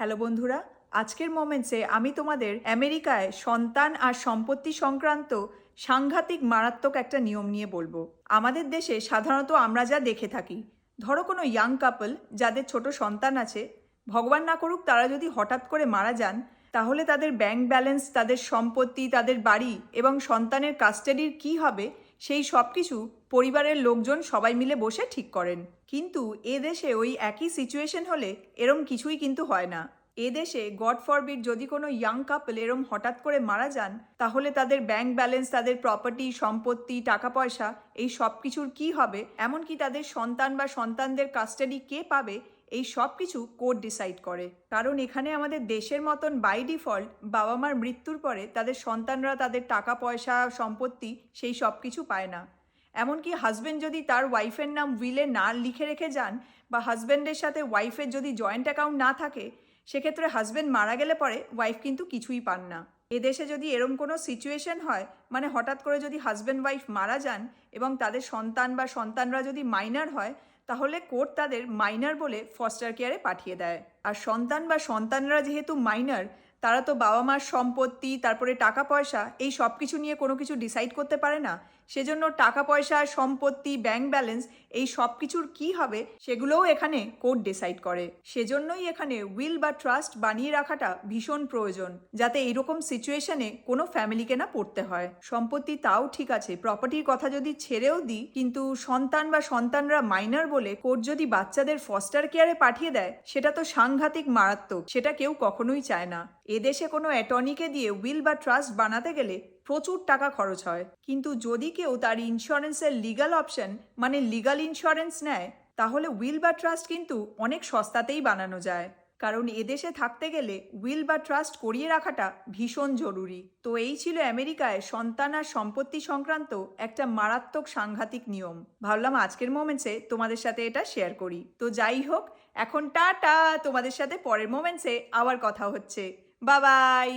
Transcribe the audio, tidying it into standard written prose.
Hello বন্ধুরা, আজকের মোমেন্টসে আমি তোমাদের আমেরিকায় সন্তান আর সম্পত্তি সংক্রান্ত সাংঘাতিক মারাত্মক একটা নিয়ম নিয়ে বলবো। আমাদের দেশে সাধারণত আমরা যা দেখে থাকি, ধরো কোনো ইয়াং কাপল যাদের ছোট সন্তান আছে, ভগবান না করুক তারা যদি হঠাৎ করে মারা যান, তাহলে তাদের ব্যাংক ব্যালেন্স, তাদের সম্পত্তি, তাদের বাড়ি এবং সন্তানের কাস্টাডির কী হবে সেই সব কিছু পরিবারের লোকজন সবাই মিলে বসে ঠিক করেন। কিন্তু এ দেশে ওই একই সিচুয়েশন হলে এরম কিছুই কিন্তু হয় না। এ দেশে গড ফরবিড যদি কোনো ইয়াং কাপল এরম হঠাৎ করে মারা যান, তাহলে তাদের ব্যাংক ব্যালেন্স, তাদের প্রপার্টি, সম্পত্তি, টাকা পয়সা এই সব কিছুর কী হবে, এমনকি তাদের সন্তান বা সন্তানদের কাস্টাডি কে পাবে, এই সব কিছু কোর্ট ডিসাইড করে। কারণ এখানে আমাদের দেশের মতন বাই ডিফল্ট বাবা মার মৃত্যুর পরে তাদের সন্তানরা তাদের টাকা পয়সা, সম্পত্তি সেই সব কিছু পায় না। এমনকি হাজব্যান্ড যদি তার ওয়াইফের নাম উইলে না লিখে রেখে যান, বা হাজব্যান্ডের সাথে ওয়াইফের যদি জয়েন্ট অ্যাকাউন্ট না থাকে, সেক্ষেত্রে হাজব্যান্ড মারা গেলে পরে ওয়াইফ কিন্তু কিছুই পান না। এদেশে যদি এরম কোনো সিচুয়েশন হয়, মানে হঠাৎ করে যদি হাজব্যান্ড ওয়াইফ মারা যান এবং তাদের সন্তান বা সন্তানরা যদি মাইনর হয়, তাহলে কোর্ট তাদের মাইনর বলে ফস্টার কেয়ারে পাঠিয়ে দেয়। আর সন্তান বা সন্তানরা যেহেতু মাইনর, তারা তো বাবা মার সম্পত্তি, তারপরে টাকা পয়সা এই সব কিছু নিয়ে কোনো কিছু ডিসাইড করতে পারে না। সেজন্য টাকা পয়সা, সম্পত্তি, ব্যাংক ব্যালেন্স এই সব কিছুর কী হবে সেগুলোও এখানে কোর্ট ডিসাইড করে। সেজন্যই এখানে উইল বা ট্রাস্ট বানিয়ে রাখাটা ভীষণ প্রয়োজন, যাতে এইরকম সিচুয়েশনে কোনো ফ্যামিলিকে না পড়তে হয়। সম্পত্তি তাও ঠিক আছে, প্রপার্টির কথা যদি ছেড়েও দিই, কিন্তু সন্তান বা সন্তানরা মাইনর বলে কোর্ট যদি বাচ্চাদের ফস্টার কেয়ারে পাঠিয়ে দেয়, সেটা তো সাংঘাতিক মারাত্মক, সেটা কেউ কখনোই চায় না। এদেশে কোনো অ্যাটর্নিকে দিয়ে উইল বা ট্রাস্ট বানাতে গেলে প্রচুর টাকা খরচ হয়। কিন্তু যদি কেউ তার ইন্স্যুরেন্সের লিগাল অপশন, মানে লিগাল ইন্স্যুরেন্স নেয়, তাহলে উইল বা ট্রাস্ট কিন্তু অনেক সস্তাতেই বানানো যায়। কারণ এদেশে থাকতে গেলে উইল বা ট্রাস্ট করিয়ে রাখাটা ভীষণ জরুরি। তো এই ছিল আমেরিকায় সন্তান আর সম্পত্তি সংক্রান্ত একটা মারাত্মক সাংঘাতিক নিয়ম। ভাবলাম আজকের মোমেন্টসে তোমাদের সাথে এটা শেয়ার করি। তো যাই হোক, এখন টাটা, তোমাদের সাথে পরের মোমেন্টসে আবার কথা হচ্ছে। Bye bye.